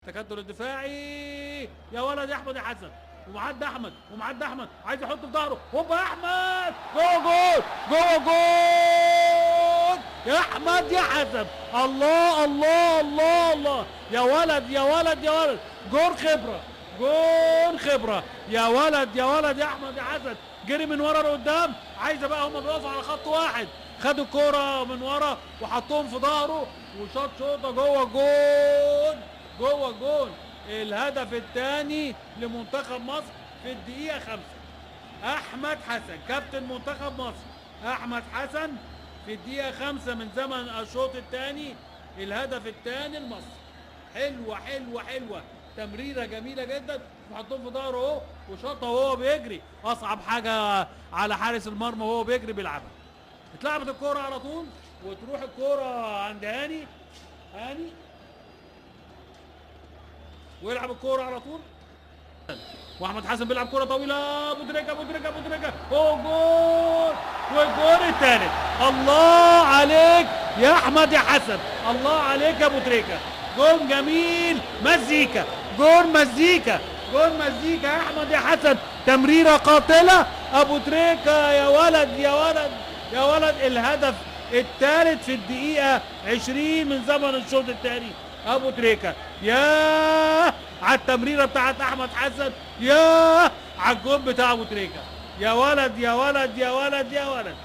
التكتل الدفاعي يا ولد يا احمد يا حسن، ومعدي احمد ومعدي احمد عايز يحط في ظهره، هوبا يا احمد جوه جول جوه جول يا احمد يا حسن. الله الله الله الله يا ولد يا ولد يا ولد، جول خبره جول خبره يا ولد يا ولد يا احمد يا حسن. جري من ورا لقدام، عايزه بقى هم بيقفوا على خط واحد، خدوا الكوره من ورا وحطوهم في ظهره وشاط شوطه جوه جول جوه جول. الهدف الثاني لمنتخب مصر في الدقيقة 5. أحمد حسن كابتن منتخب مصر، أحمد حسن في الدقيقة 5 من زمن الشوط الثاني الهدف الثاني لمصر. حلوة حلوة حلوة، تمريرة جميلة جدا، محطوط في ظهره اهو وشاطها وهو بيجري. أصعب حاجة على حارس المرمى وهو بيجري بيلعبها. اتلعبت الكورة على طول وتروح الكورة عند هاني ويلعب الكوره على طول، واحمد حسن بيلعب كوره طويله، ابو تريكه ابو تريكه ابو تريكه، اوه جول، والجول الثالث. الله عليك يا احمد يا حسن، الله عليك يا ابو تريكه، جول جميل، مزيكا، جول مزيكا، جول مزيكا يا احمد يا حسن، تمريره قاتله، ابو تريكه يا ولد يا ولد يا ولد. الهدف الثالث في الدقيقه 20 من زمن الشوط الثاني، ابو تريكه. ياه على التمريره بتاعت احمد حسن، ياه على الجول بتاع ابو تريكه، يا ولد يا ولد يا ولد يا ولد.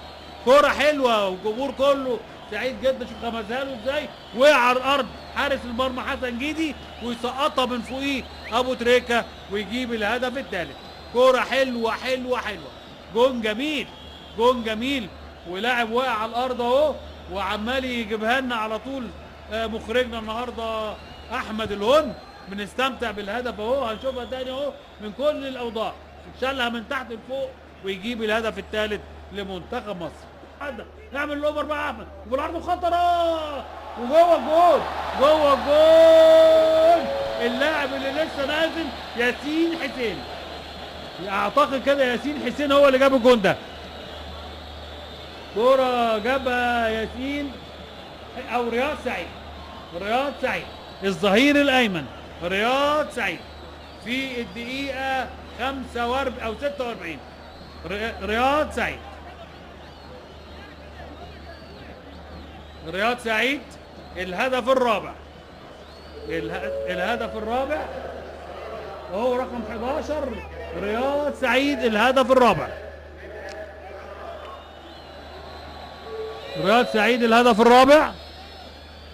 كوره حلوه والجمهور كله سعيد جدا. شوف غمزها له ازاي، وقع على الارض حارس المرمى حسن جيدي ويسقطها من فوقيه ابو تريكه ويجيب الهدف الثالث. كوره حلوه حلوه حلوه، جون جميل جون جميل، ولاعب واقع على الارض اهو وعمال يجيبها لنا على طول. مخرجنا النهارده احمد الهن، بنستمتع بالهدف اهو، هنشوفها تاني اهو من كل الاوضاع، شالها من تحت لفوق ويجيب الهدف الثالث لمنتخب مصر. نعمل الاوفر بقى احمد وبالعرض خطره وجوه الجول جوه الجول. اللاعب اللي لسه نازل ياسين حسين، اعتقد كده ياسين حسين هو اللي جاب الجول ده. كوره جابها ياسين او رياض سعيد، رياض سعيد الظهير الايمن، رياض سعيد في الدقيقه 45 او 46. رياض سعيد، رياض سعيد الهدف الرابع، الهدف الرابع وهو رقم 11. رياض سعيد الهدف الرابع، رياض سعيد الهدف الرابع.